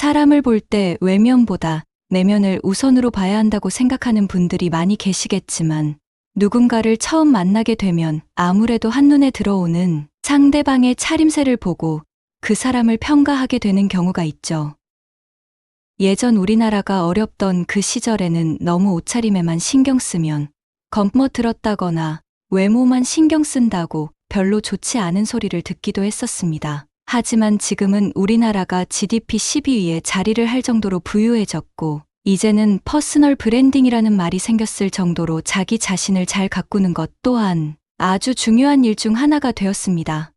사람을 볼 때 외면보다 내면을 우선으로 봐야 한다고 생각하는 분들이 많이 계시겠지만 누군가를 처음 만나게 되면 아무래도 한눈에 들어오는 상대방의 차림새를 보고 그 사람을 평가하게 되는 경우가 있죠. 예전 우리나라가 어렵던 그 시절에는 너무 옷차림에만 신경 쓰면 겁먹들었다거나 외모만 신경 쓴다고 별로 좋지 않은 소리를 듣기도 했었습니다. 하지만 지금은 우리나라가 GDP 10위에 자리를 할 정도로 부유해졌고 이제는 퍼스널 브랜딩이라는 말이 생겼을 정도로 자기 자신을 잘 가꾸는 것 또한 아주 중요한 일 중 하나가 되었습니다.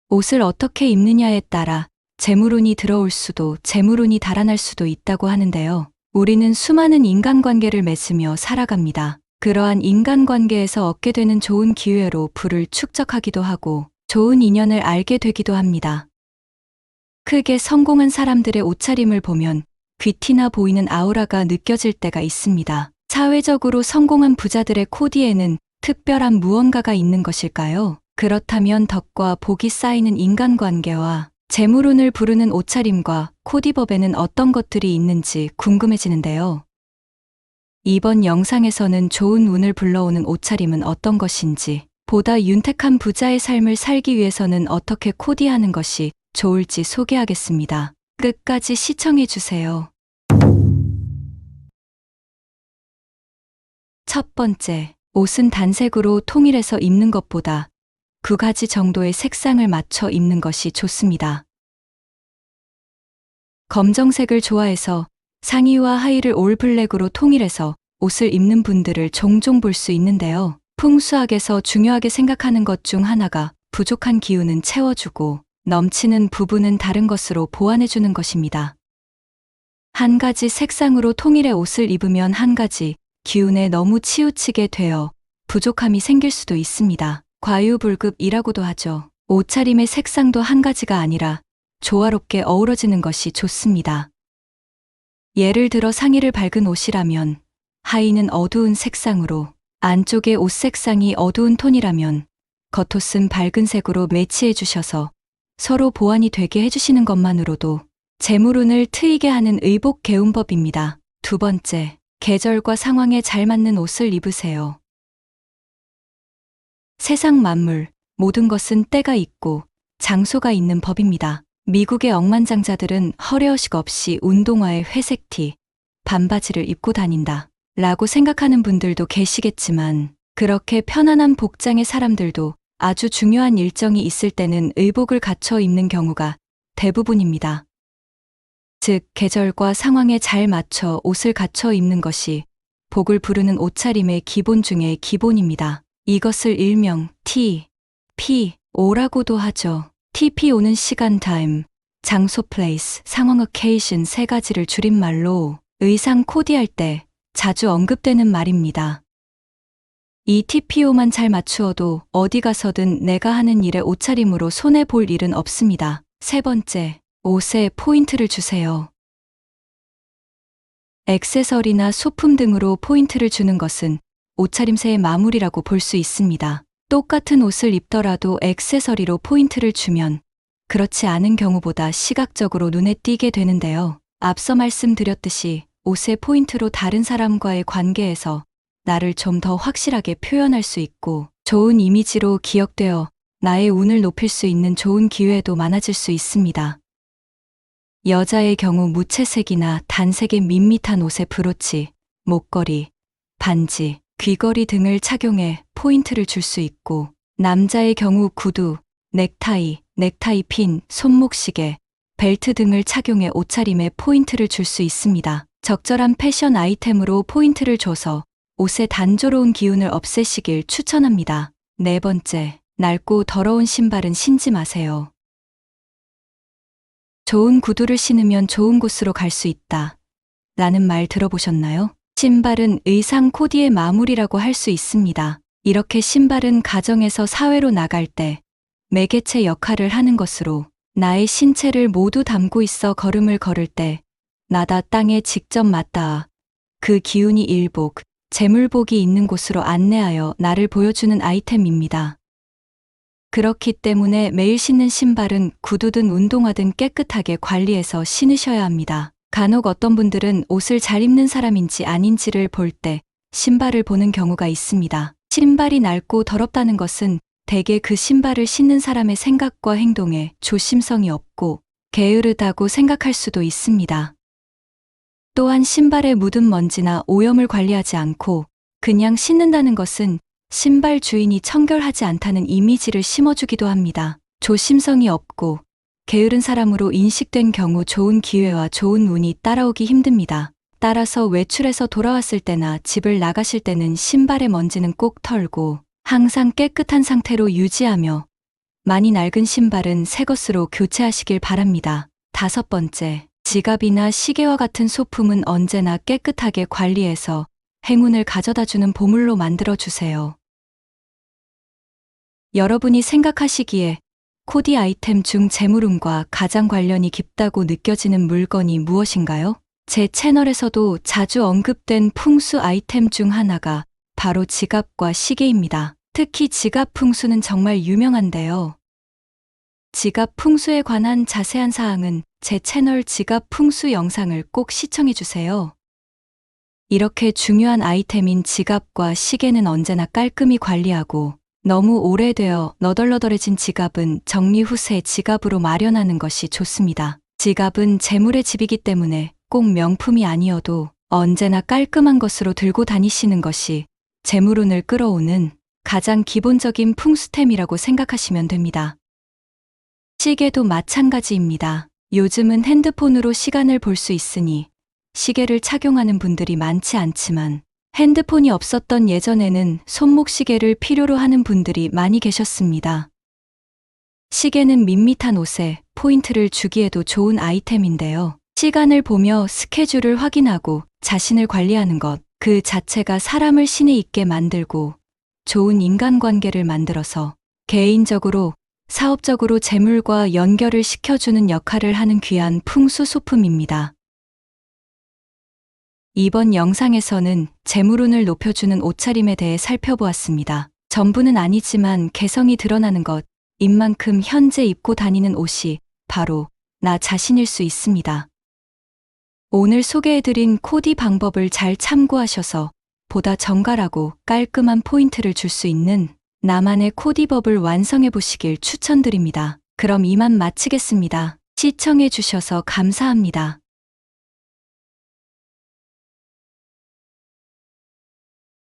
옷을 어떻게 입느냐에 따라 재물운이 들어올 수도 재물운이 달아날 수도 있다고 하는데요. 우리는 수많은 인간관계를 맺으며 살아갑니다. 그러한 인간관계에서 얻게 되는 좋은 기회로 부를 축적하기도 하고 좋은 인연을 알게 되기도 합니다. 크게 성공한 사람들의 옷차림을 보면 귀티나 보이는 아우라가 느껴질 때가 있습니다. 사회적으로 성공한 부자들의 코디에는 특별한 무언가가 있는 것일까요? 그렇다면 덕과 복이 쌓이는 인간관계와 재물운을 부르는 옷차림과 코디법에는 어떤 것들이 있는지 궁금해지는데요. 이번 영상에서는 좋은 운을 불러오는 옷차림은 어떤 것인지, 보다 윤택한 부자의 삶을 살기 위해서는 어떻게 코디하는 것이 좋을지 소개하겠습니다. 끝까지 시청해주세요. 첫 번째, 옷은 단색으로 통일해서 입는 것보다 2가지 정도의 색상을 맞춰 입는 것이 좋습니다. 검정색을 좋아해서 상의와 하의를 올 블랙으로 통일해서 옷을 입는 분들을 종종 볼 수 있는데요. 풍수학에서 중요하게 생각하는 것 중 하나가 부족한 기운은 채워주고 넘치는 부분은 다른 것으로 보완해주는 것입니다. 한 가지 색상으로 통일해 옷을 입으면 한 가지 기운에 너무 치우치게 되어 부족함이 생길 수도 있습니다. 과유불급이라고도 하죠. 옷차림의 색상도 한 가지가 아니라 조화롭게 어우러지는 것이 좋습니다. 예를 들어 상의를 밝은 옷이라면 하의는 어두운 색상으로, 안쪽의 옷 색상이 어두운 톤이라면 겉옷은 밝은 색으로 매치해 주셔서 서로 보완이 되게 해주시는 것만으로도 재물운을 트이게 하는 의복 개운법입니다. 두 번째, 계절과 상황에 잘 맞는 옷을 입으세요. 세상 만물, 모든 것은 때가 있고 장소가 있는 법입니다. 미국의 억만장자들은 허례허식 없이 운동화에 회색 티, 반바지를 입고 다닌다 라고 생각하는 분들도 계시겠지만 그렇게 편안한 복장의 사람들도 아주 중요한 일정이 있을 때는 의복을 갖춰 입는 경우가 대부분입니다. 즉, 계절과 상황에 잘 맞춰 옷을 갖춰 입는 것이 복을 부르는 옷차림의 기본 중의 기본입니다. 이것을 일명 TPO라고도 하죠. TPO는 시간 타임, 장소 플레이스, 상황 어케이션 3가지를 줄임말로 의상 코디할 때 자주 언급되는 말입니다. 이 TPO만 잘 맞추어도 어디 가서든 내가 하는 일에 옷차림으로 손해볼 일은 없습니다. 세 번째, 옷에 포인트를 주세요. 액세서리나 소품 등으로 포인트를 주는 것은 옷차림새의 마무리라고 볼 수 있습니다. 똑같은 옷을 입더라도 액세서리로 포인트를 주면 그렇지 않은 경우보다 시각적으로 눈에 띄게 되는데요. 앞서 말씀드렸듯이 옷의 포인트로 다른 사람과의 관계에서 나를 좀 더 확실하게 표현할 수 있고 좋은 이미지로 기억되어 나의 운을 높일 수 있는 좋은 기회도 많아질 수 있습니다. 여자의 경우 무채색이나 단색의 밋밋한 옷에 브로치, 목걸이, 반지, 귀걸이 등을 착용해 포인트를 줄 수 있고 남자의 경우 구두, 넥타이 핀, 손목시계, 벨트 등을 착용해 옷차림에 포인트를 줄 수 있습니다. 적절한 패션 아이템으로 포인트를 줘서 옷의 단조로운 기운을 없애시길 추천합니다. 네 번째, 낡고 더러운 신발은 신지 마세요. 좋은 구두를 신으면 좋은 곳으로 갈 수 있다 라는 말 들어보셨나요? 신발은 의상 코디의 마무리라고 할 수 있습니다. 이렇게 신발은 가정에서 사회로 나갈 때 매개체 역할을 하는 것으로 나의 신체를 모두 담고 있어 걸음을 걸을 때 나다 땅에 직접 맞닿아 그 기운이 일복, 재물복이 있는 곳으로 안내하여 나를 보여주는 아이템입니다. 그렇기 때문에 매일 신는 신발은 구두든 운동화든 깨끗하게 관리해서 신으셔야 합니다. 간혹 어떤 분들은 옷을 잘 입는 사람인지 아닌지를 볼 때 신발을 보는 경우가 있습니다. 신발이 낡고 더럽다는 것은 대개 그 신발을 신는 사람의 생각과 행동에 조심성이 없고 게으르다고 생각할 수도 있습니다. 또한 신발에 묻은 먼지나 오염을 관리하지 않고 그냥 신는다는 것은 신발 주인이 청결하지 않다는 이미지를 심어주기도 합니다. 조심성이 없고 게으른 사람으로 인식된 경우 좋은 기회와 좋은 운이 따라오기 힘듭니다. 따라서 외출해서 돌아왔을 때나 집을 나가실 때는 신발의 먼지는 꼭 털고 항상 깨끗한 상태로 유지하며 많이 낡은 신발은 새 것으로 교체하시길 바랍니다. 5번째, 지갑이나 시계와 같은 소품은 언제나 깨끗하게 관리해서 행운을 가져다주는 보물로 만들어 주세요. 여러분이 생각하시기에 코디 아이템 중 재물운과 가장 관련이 깊다고 느껴지는 물건이 무엇인가요? 제 채널에서도 자주 언급된 풍수 아이템 중 하나가 바로 지갑과 시계입니다. 특히 지갑 풍수는 정말 유명한데요. 지갑 풍수에 관한 자세한 사항은 제 채널 지갑 풍수 영상을 꼭 시청해주세요. 이렇게 중요한 아이템인 지갑과 시계는 언제나 깔끔히 관리하고 너무 오래되어 너덜너덜해진 지갑은 정리 후 새 지갑으로 마련하는 것이 좋습니다. 지갑은 재물의 집이기 때문에 꼭 명품이 아니어도 언제나 깔끔한 것으로 들고 다니시는 것이 재물운을 끌어오는 가장 기본적인 풍수템이라고 생각하시면 됩니다. 시계도 마찬가지입니다. 요즘은 핸드폰으로 시간을 볼 수 있으니 시계를 착용하는 분들이 많지 않지만 핸드폰이 없었던 예전에는 손목 시계를 필요로 하는 분들이 많이 계셨습니다. 시계는 밋밋한 옷에 포인트를 주기에도 좋은 아이템인데요. 시간을 보며 스케줄을 확인하고 자신을 관리하는 것, 그 자체가 사람을 신에 있게 만들고 좋은 인간관계를 만들어서 개인적으로, 사업적으로 재물과 연결을 시켜주는 역할을 하는 귀한 풍수 소품입니다. 이번 영상에서는 재물운을 높여주는 옷차림에 대해 살펴보았습니다. 전부는 아니지만 개성이 드러나는 것인 만큼 현재 입고 다니는 옷이 바로 나 자신일 수 있습니다. 오늘 소개해드린 코디 방법을 잘 참고하셔서 보다 정갈하고 깔끔한 포인트를 줄 수 있는 나만의 코디법을 완성해 보시길 추천드립니다. 그럼 이만 마치겠습니다. 시청해 주셔서 감사합니다.